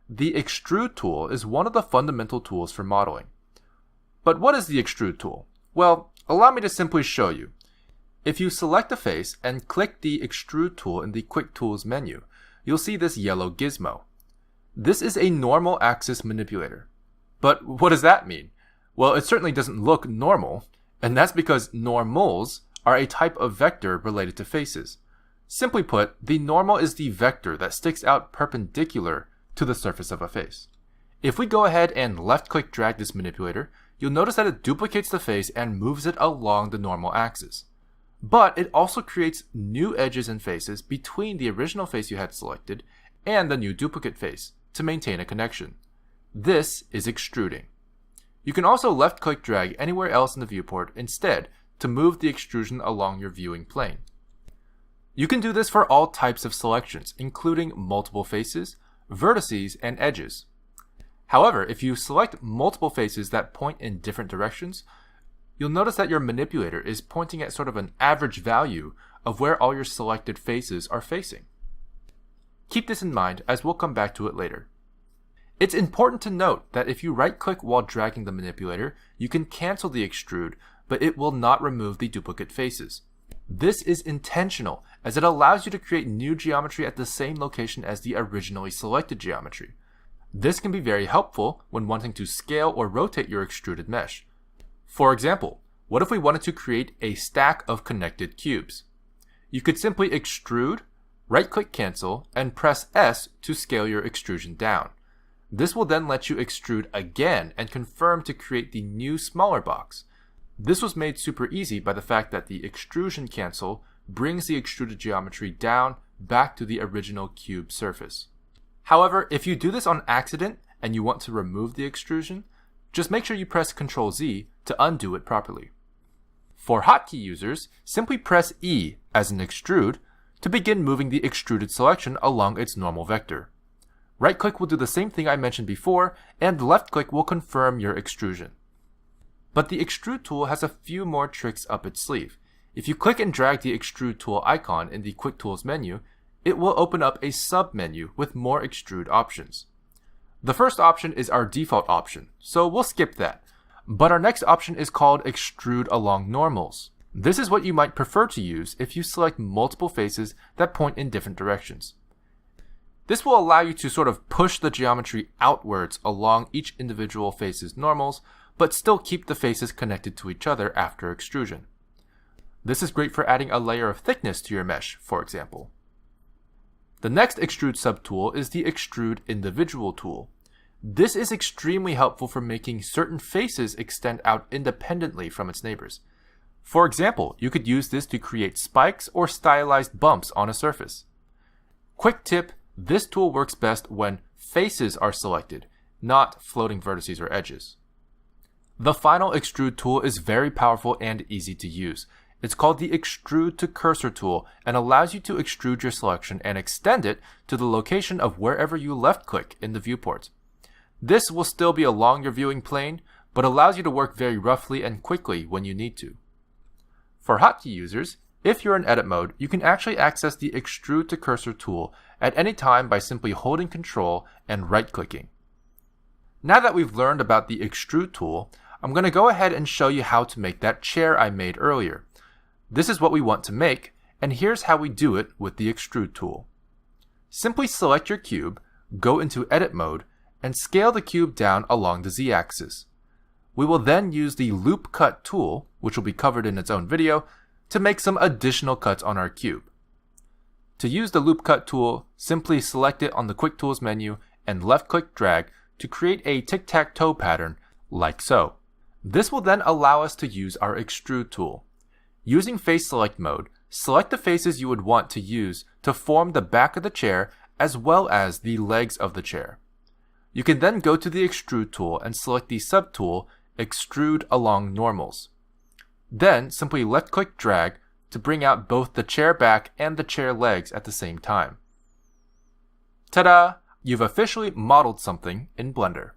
The Extrude tool is one of the fundamental tools for modeling. But what is the Extrude tool? Well, allow me to simply show you. If you select a face and click the Extrude tool in the Quick Tools menu, you'll see this yellow gizmo. This is a normal axis manipulator. But what does that mean? Well, it certainly doesn't look normal, and that's because normals are a type of vector related to faces. Simply put, the normal is the vector that sticks out perpendicular to the surface of a face. If we go ahead and left-click drag this manipulator, you'll notice that it duplicates the face and moves it along the normal axis. But it also creates new edges and faces between the original face you had selected and the new duplicate face to maintain a connection. This is extruding. You can also left-click drag anywhere else in the viewport instead to move the extrusion along your viewing plane. You can do this for all types of selections, including multiple faces, vertices, and edges. However, if you select multiple faces that point in different directions, you'll notice that your manipulator is pointing at sort of an average value of where all your selected faces are facing. Keep this in mind as we'll come back to it later. It's important to note that if you right-click while dragging the manipulator, you can cancel the extrude, but it will not remove the duplicate faces. This is intentional, as it allows you to create new geometry at the same location as the originally selected geometry. This can be very helpful when wanting to scale or rotate your extruded mesh. For example, what if we wanted to create a stack of connected cubes? You could simply extrude, right-click cancel, and press S to scale your extrusion down. This will then let you extrude again and confirm to create the new smaller box. This was made super easy by the fact that the extrusion cancel brings the extruded geometry down back to the original cube surface. However, if you do this on accident and you want to remove the extrusion, just make sure you press Ctrl-Z to undo it properly. For hotkey users, simply press E as in extrude to begin moving the extruded selection along its normal vector. Right-click will do the same thing I mentioned before, and left-click will confirm your extrusion. But the Extrude tool has a few more tricks up its sleeve. If you click and drag the Extrude tool icon in the Quick Tools menu, it will open up a sub-menu with more extrude options. The first option is our default option, so we'll skip that. But our next option is called Extrude Along Normals. This is what you might prefer to use if you select multiple faces that point in different directions. This will allow you to sort of push the geometry outwards along each individual face's normals, but still keep the faces connected to each other after extrusion. This is great for adding a layer of thickness to your mesh, for example. The next Extrude subtool is the Extrude Individual tool. This is extremely helpful for making certain faces extend out independently from its neighbors. For example, you could use this to create spikes or stylized bumps on a surface. Quick tip, this tool works best when faces are selected, not floating vertices or edges. The final Extrude tool is very powerful and easy to use. It's called the Extrude to Cursor tool and allows you to extrude your selection and extend it to the location of wherever you left-click in the viewport. This will still be along your viewing plane, but allows you to work very roughly and quickly when you need to. For hotkey users, if you're in edit mode, you can actually access the Extrude to Cursor tool at any time by simply holding Ctrl and right-clicking. Now that we've learned about the Extrude tool, I'm going to go ahead and show you how to make that chair I made earlier. This is what we want to make, and here's how we do it with the Extrude tool. Simply select your cube, go into edit mode, and scale the cube down along the z-axis. We will then use the Loop Cut tool, which will be covered in its own video, to make some additional cuts on our cube. To use the Loop Cut tool, simply select it on the Quick Tools menu and left-click drag to create a tic-tac-toe pattern, like so. This will then allow us to use our Extrude tool. Using Face Select mode, select the faces you would want to use to form the back of the chair as well as the legs of the chair. You can then go to the Extrude tool and select the subtool Extrude Along Normals. Then simply left-click drag to bring out both the chair back and the chair legs at the same time. Ta-da! You've officially modeled something in Blender.